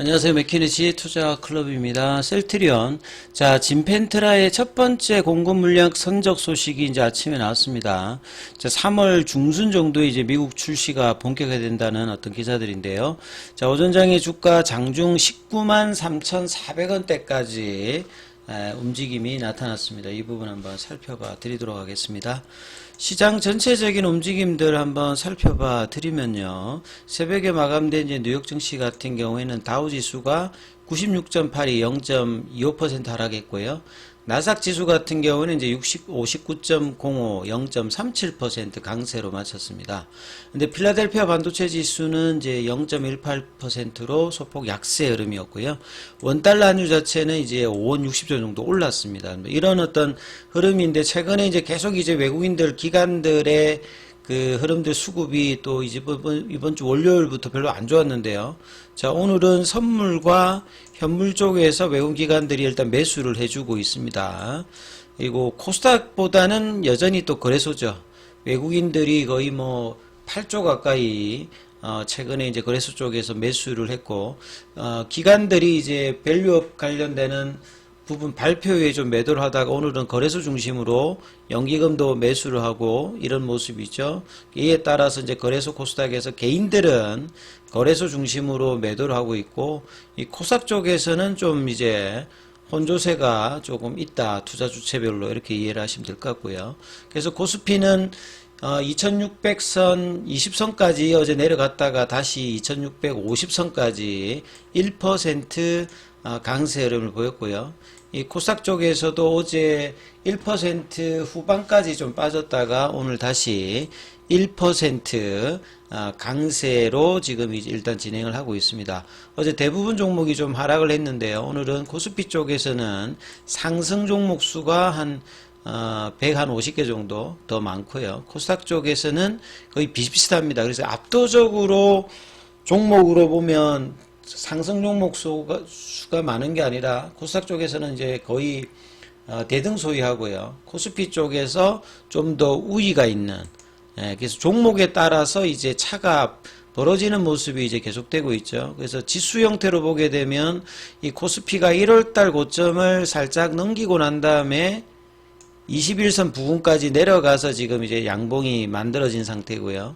안녕하세요. 맥키니지 투자클럽입니다. 셀트리온. 자, 진펜트라의 첫 번째 공급 물량 선적 소식이 이제 아침에 나왔습니다. 자, 3월 중순 정도에 이제 미국 출시가 본격화된다는 어떤 기사들인데요. 자, 오전장의 주가 장중 19만 3,400원대까지 움직임이 나타났습니다. 이 부분 한번 살펴봐 드리도록 하겠습니다. 시장 전체적인 움직임들 한번 살펴봐 드리면요. 새벽에 마감된 이제 뉴욕 증시 같은 경우에는 다우 지수가 96.82, 0.25% 하락했고요. 나스닥 지수 같은 경우는 이제 59.05, 0.37% 강세로 마쳤습니다. 근데 필라델피아 반도체 지수는 이제 0.18%로 소폭 약세 흐름이었고요. 원달러 환율 자체는 이제 5원 60조 정도 올랐습니다. 이런 어떤 흐름인데 최근에 이제 계속 이제 외국인들 기관들의 그 흐름들 수급이 또 이번 주 월요일부터 별로 안 좋았는데요. 자, 오늘은 선물과 현물 쪽에서 외국 기관들이 일단 매수를 해주고 있습니다. 그리고 코스닥보다는 여전히 또 거래소죠. 외국인들이 거의 뭐 8조 가까이 최근에 이제 거래소 쪽에서 매수를 했고, 기관들이 이제 밸류업 관련되는 부분 발표에 좀 매도를 하다가 오늘은 거래소 중심으로 연기금도 매수를 하고 이런 모습이죠. 이에 따라서 이제 거래소 코스닥에서 개인들은 거래소 중심으로 매도를 하고 있고, 이 코스닥 쪽에서는 좀 이제 혼조세가 조금 있다. 투자 주체별로 이렇게 이해를 하시면 될 것 같고요. 그래서 코스피는 2600선 20선까지 어제 내려갔다가 다시 2650선까지 1% 강세 흐름을 보였고요. 이 코스닥 쪽에서도 어제 1% 후반까지 좀 빠졌다가 오늘 다시 1% 강세로 지금 이제 일단 진행을 하고 있습니다. 어제 대부분 종목이 좀 하락을 했는데요. 오늘은 코스피 쪽에서는 상승 종목 수가 한 150개 정도 더 많고요. 코스닥 쪽에서는 거의 비슷비슷합니다. 그래서 압도적으로 종목으로 보면 상승 종목 수가 많은 게 아니라 코스닥 쪽에서는 이제 거의 대등소이하고요. 코스피 쪽에서 좀 더 우위가 있는, 그래서 종목에 따라서 이제 차가 벌어지는 모습이 이제 계속되고 있죠. 그래서 지수 형태로 보게 되면 이 코스피가 1월달 고점을 살짝 넘기고 난 다음에 21선 부근까지 내려가서 지금 이제 양봉이 만들어진 상태고요.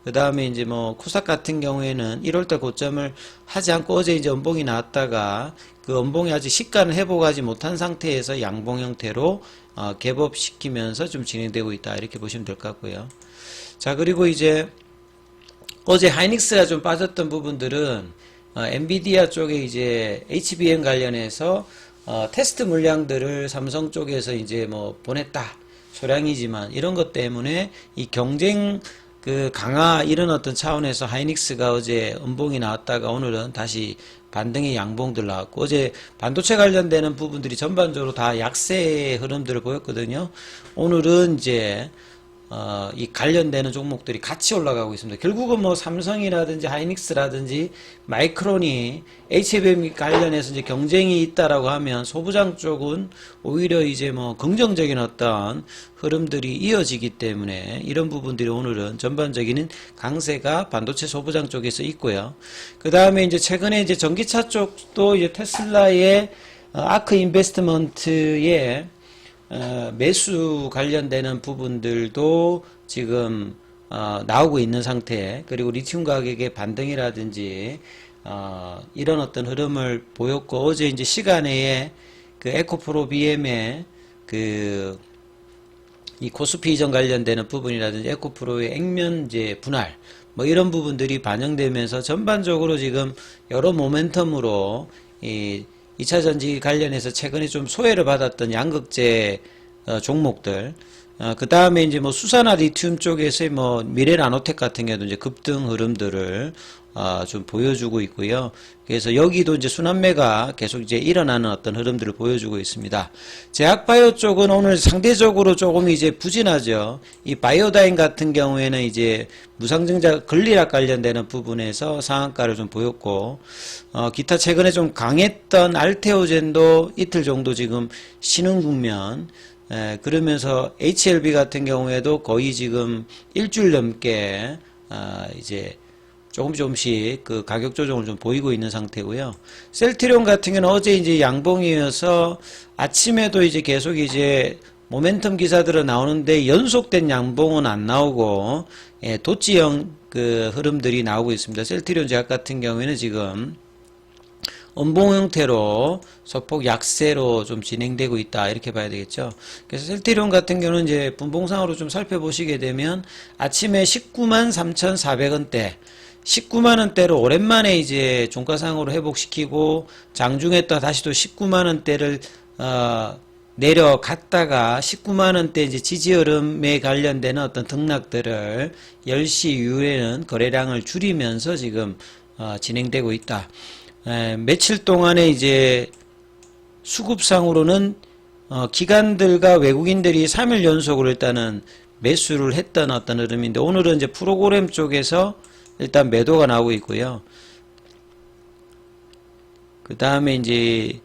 그 다음에 이제 뭐 코스닥 같은 경우에는 1월달 고점을 하지 않고 어제 이제 음봉이 나왔다가 그 음봉이 아직 시가는 회복하지 못한 상태에서 양봉 형태로 갭업시키면서 좀 진행되고 있다, 이렇게 보시면 될 것 같고요. 자, 그리고 이제 어제 하이닉스가 좀 빠졌던 부분들은 엔비디아 쪽에 이제 HBM 관련해서 테스트 물량들을 삼성 쪽에서 이제 뭐 보냈다, 소량이지만 이런 것 때문에 이 경쟁 그 강화 이런 어떤 차원에서 하이닉스가 어제 음봉이 나왔다가 오늘은 다시 반등의 양봉들 나왔고, 어제 반도체 관련되는 부분들이 전반적으로 다 약세의 흐름들을 보였거든요. 오늘은 이제 이 관련되는 종목들이 같이 올라가고 있습니다. 결국은 뭐 삼성이라든지 하이닉스라든지 마이크론이 HBM 관련해서 이제 경쟁이 있다라고 하면 소부장 쪽은 오히려 이제 뭐 긍정적인 어떤 흐름들이 이어지기 때문에 이런 부분들이 오늘은 전반적인 강세가 반도체 소부장 쪽에서 있고요. 그 다음에 이제 최근에 이제 전기차 쪽도 이제 테슬라의 아크 인베스트먼트의 매수 관련되는 부분들도 지금 나오고 있는 상태, 그리고 리튬 가격의 반등이라든지 이런 어떤 흐름을 보였고, 어제 이제 시간에 그 에코프로 BM의 그 이 코스피 이전 관련되는 부분이라든지 에코프로의 액면제 분할 뭐 이런 부분들이 반영되면서 전반적으로 지금 여러 모멘텀으로 이 2차전지 관련해서 최근에 좀 소외를 받았던 양극재 종목들, 그 다음에 이제 뭐 수산화 리튬 쪽에서의 뭐 미래나노텍 같은 경우도 이제 급등 흐름들을 좀 보여주고 있고요. 그래서 여기도 이제 순환매가 계속 이제 일어나는 어떤 흐름들을 보여주고 있습니다. 제약바이오 쪽은 오늘 상대적으로 조금 이제 부진하죠. 이 바이오다인 같은 경우에는 이제 무상증자 근리락 관련되는 부분에서 상한가를 좀 보였고, 기타 최근에 좀 강했던 알테오젠도 이틀 정도 지금 쉬는 국면, 그러면서 HLB 같은 경우에도 거의 지금 일주일 넘게 이제 조금씩 그 가격 조정을 좀 보이고 있는 상태고요. 셀트리온 같은 경우는 어제 이제 양봉이어서 아침에도 이제 계속 이제 모멘텀 기사들은 나오는데 연속된 양봉은 안 나오고, 예, 도치형 그 흐름들이 나오고 있습니다. 셀트리온 제약 같은 경우에는 지금 음봉 형태로 소폭 약세로 좀 진행되고 있다, 이렇게 봐야 되겠죠. 그래서 셀트리온 같은 경우는 이제 분봉상으로 좀 살펴보시게 되면 아침에 19만 3,400원대 19만 원대로 오랜만에 이제 종가상으로 회복시키고 장중에 또 다시 또 19만 원대를 내려갔다가 19만 원대 이제 지지 흐름에 관련되는 어떤 등락들을 10시 이후에는 거래량을 줄이면서 지금 진행되고 있다. 며칠 동안에 이제 수급상으로는 기관들과 외국인들이 3일 연속으로 일단은 매수를 했던 어떤 흐름인데, 오늘은 이제 프로그램 쪽에서 일단 매도가 나오고 있고요. 그 다음에 이제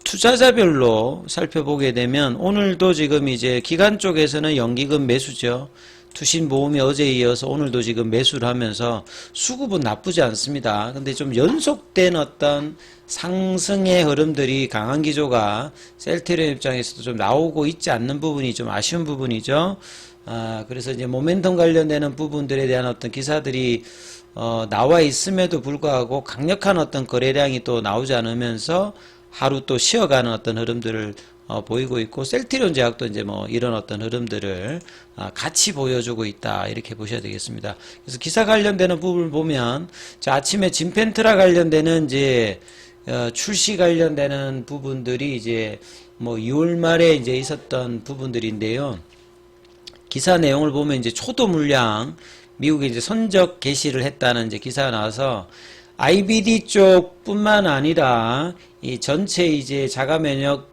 투자자별로 살펴보게 되면 오늘도 지금 이제 기관 쪽에서는 연기금 매수죠. 투신보험이 어제에 이어서 오늘도 지금 매수를 하면서 수급은 나쁘지 않습니다. 근데 좀 연속된 어떤 상승의 흐름들이 강한 기조가 셀트리온 입장에서도 좀 나오고 있지 않는 부분이 좀 아쉬운 부분이죠. 그래서 이제 모멘텀 관련되는 부분들에 대한 어떤 기사들이 나와 있음에도 불구하고 강력한 어떤 거래량이 또 나오지 않으면서 하루 또 쉬어가는 어떤 흐름들을 보이고 있고, 셀트리온 제약도 이제 뭐 이런 어떤 흐름들을 같이 보여주고 있다, 이렇게 보셔야 되겠습니다. 그래서 기사 관련되는 부분을 보면, 자, 아침에 진펜트라 관련되는 이제 출시 관련되는 부분들이 이제 뭐 2월 말에 이제 있었던 부분들인데요. 기사 내용을 보면 이제 초도 물량 미국에 이제 선적 개시를 했다는 이제 기사가 나와서 IBD 쪽뿐만 아니라 이 전체 이제 자가 면역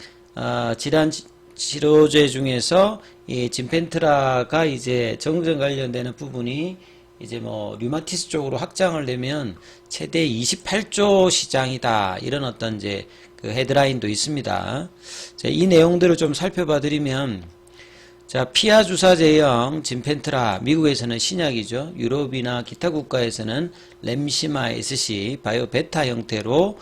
질환 치료제 중에서 이 진펜트라가 이제 정전 관련되는 부분이 이제 뭐 류마티스 쪽으로 확장을 되면 최대 28조 시장이다, 이런 어떤 이제 그 헤드라인도 있습니다. 자, 이 내용들을 좀 살펴봐 드리면, 자, 피하 주사제형 진펜트라, 미국에서는 신약이죠. 유럽이나 기타 국가에서는 램시마 SC 바이오 베타 형태로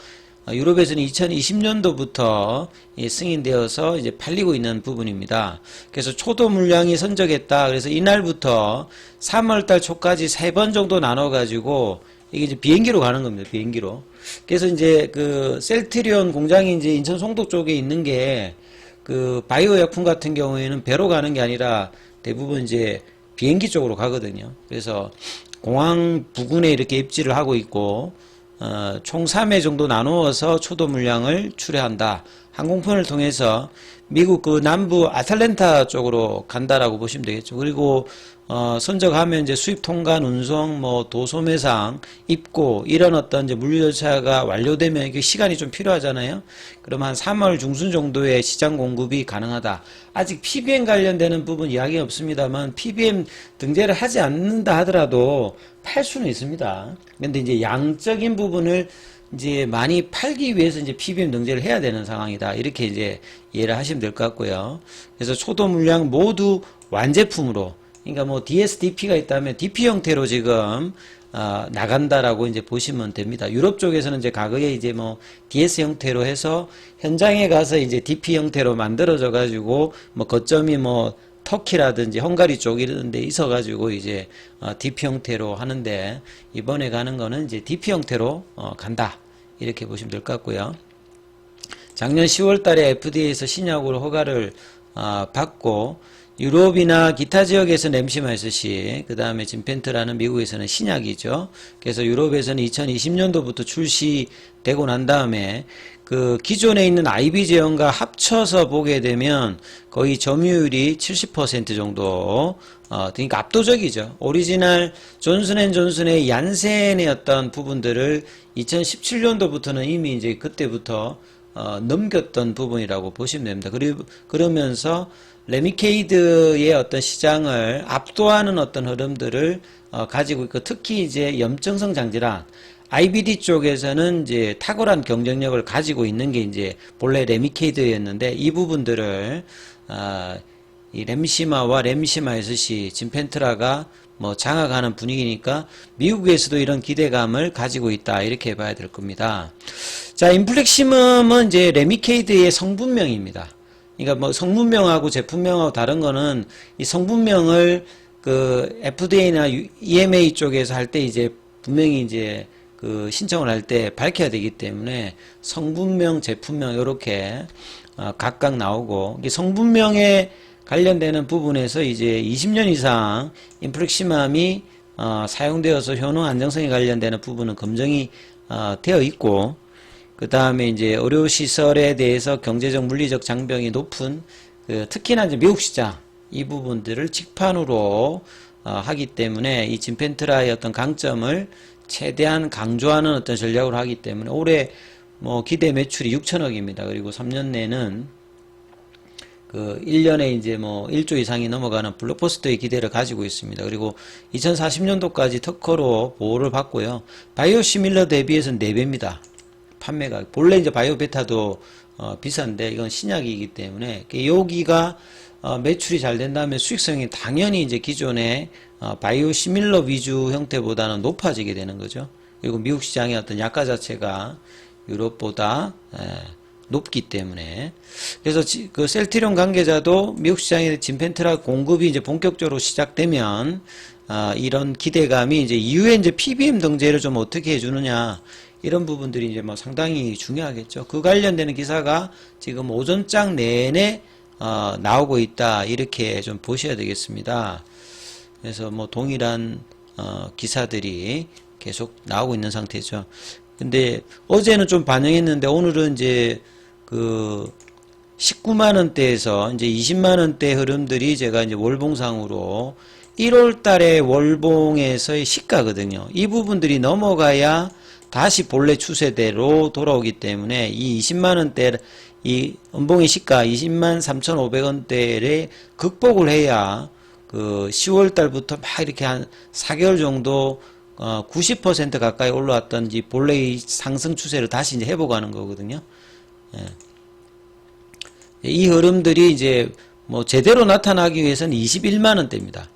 유럽에서는 2020년도부터 승인되어서 이제 팔리고 있는 부분입니다. 그래서 초도 물량이 선적했다. 그래서 이날부터 3월달 초까지 3번 정도 나눠가지고 이게 이제 비행기로 가는 겁니다. 비행기로. 그래서 이제 그 셀트리온 공장이 이제 인천 송도 쪽에 있는 게, 그 바이오薬품 같은 경우에는 배로 가는 게 아니라 대부분 이제 비행기 쪽으로 가거든요. 그래서 공항 부근에 이렇게 입지를 하고 있고, 총 3회 정도 나누어서 초도 물량을 출하한다. 항공편을 통해서 미국 그 남부 아틀랜타 쪽으로 간다라고 보시면 되겠죠. 그리고 선적하면 이제 수입 통관, 운송, 뭐 도소매상, 입고 이런 어떤 이제 물류 절차가 완료되면 이게 시간이 좀 필요하잖아요. 그럼 한 3월 중순 정도에 시장 공급이 가능하다. 아직 PBM 관련되는 부분 이야기 없습니다만 PBM 등재를 하지 않는다 하더라도 팔 수는 있습니다. 근데 이제 양적인 부분을 이제 많이 팔기 위해서 이제 PBM 등재를 해야 되는 상황이다, 이렇게 이제 이해를 하시면 될 것 같고요. 그래서 초도 물량 모두 완제품으로, 그러니까 뭐 DSDP가 있다면 DP 형태로 지금 나간다라고 이제 보시면 됩니다. 유럽 쪽에서는 이제 과거에 이제 뭐 DS 형태로 해서 현장에 가서 이제 DP 형태로 만들어져 가지고 뭐 거점이 뭐 터키라든지 헝가리 쪽 이런 데 있어 가지고 이제 DP 형태로 하는데, 이번에 가는 거는 이제 DP 형태로 간다, 이렇게 보시면 될 것 같고요. 작년 10월 달에 FDA에서 신약으로 허가를 받고, 유럽이나 기타 지역에서는 램시마 SC, 그 다음에 진펜트라는 미국에서는 신약이죠. 그래서 유럽에서는 2020년도부터 출시되고 난 다음에 그 기존에 있는 IB 제형과 합쳐서 보게 되면 거의 점유율이 70% 정도, 그러니까 압도적이죠. 오리지널 존슨앤존슨의 얀센의 어떤 부분들을 2017년도부터는 이미 이제 그때부터 넘겼던 부분이라고 보시면 됩니다. 그리고 그러면서 레미케이드의 어떤 시장을 압도하는 어떤 흐름들을 가지고 있고, 특히 이제 염증성 장질환 IBD 쪽에서는 이제 탁월한 경쟁력을 가지고 있는 게 이제 본래 레미케이드였는데, 이 부분들을 이 램시마와 램시마 SC 진펜트라가 뭐 장악하는 분위기니까 미국에서도 이런 기대감을 가지고 있다 이렇게 봐야 될 겁니다. 자, 인플렉시멈은 이제 레미케이드의 성분명입니다. 그러니까 뭐 성분명하고 제품명하고 다른 거는 이 성분명을 그 FDA나 EMA 쪽에서 할 때 이제 분명히 이제 그 신청을 할 때 밝혀야 되기 때문에 성분명, 제품명 이렇게 각각 나오고 성분명에 관련되는 부분에서 이제 20년 이상 인플렉시맘이 사용되어서 효능 안정성에 관련되는 부분은 검증이 되어 있고 그 다음에 이제 의료시설에 대해서 경제적 물리적 장벽이 높은 특히나 이제 미국 시장 이 부분들을 직판으로 하기 때문에 이 진펜트라의 어떤 강점을 최대한 강조하는 어떤 전략으로 하기 때문에 올해 뭐 기대 매출이 6천억입니다. 그리고 3년 내는 그 1년에 이제 뭐 1조 이상이 넘어가는 블록버스터의 기대를 가지고 있습니다. 그리고 2040년도까지 특허로 보호를 받고요. 바이오시밀러 대비해서는 4배입니다. 판매가. 본래 이제 바이오베타도 비싼데 이건 신약이기 때문에 여기가 매출이 잘 된다면 수익성이 당연히 이제 기존의 바이오시밀러 위주 형태보다는 높아지게 되는 거죠. 그리고 미국 시장의 어떤 약가 자체가 유럽보다 높기 때문에 그래서 그 셀트리온 관계자도 미국 시장의 진펜트라 공급이 이제 본격적으로 시작되면 이런 기대감이 이제 이후에 이제 PBM 등재를 좀 어떻게 해주느냐 이런 부분들이 이제 뭐 상당히 중요하겠죠. 그 관련되는 기사가 지금 오전장 내내 나오고 있다 이렇게 좀 보셔야 되겠습니다. 그래서 뭐 동일한 기사들이 계속 나오고 있는 상태죠. 근데 어제는 좀 반영했는데 오늘은 이제 그 19만 원대에서 이제 20만 원대 흐름들이 제가 이제 월봉상으로 1월 달에 월봉에서의 시가거든요. 이 부분들이 넘어가야 다시 본래 추세대로 돌아오기 때문에 이 20만 원대 이 음봉의 시가 20만 3,500원대를 극복을 해야 그 10월 달부터 막 이렇게 한 4개월 정도 90% 가까이 올라왔던 이 본래의 상승 추세를 다시 이제 회복하는 거거든요. 예. 이 흐름들이 이제 뭐 제대로 나타나기 위해서는 21만 원대입니다.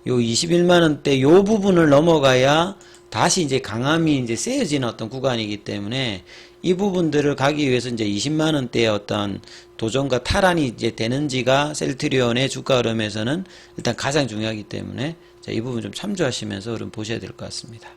요 21만 원대 요 부분을 넘어가야 다시 이제 강함이 이제 세어지는 어떤 구간이기 때문에 이 부분들을 가기 위해서 이제 20만 원대의 어떤 도전과 탈환이 이제 되는지가 셀트리온의 주가 흐름에서는 일단 가장 중요하기 때문에 자, 이 부분 좀 참조하시면서 흐름 보셔야 될 것 같습니다.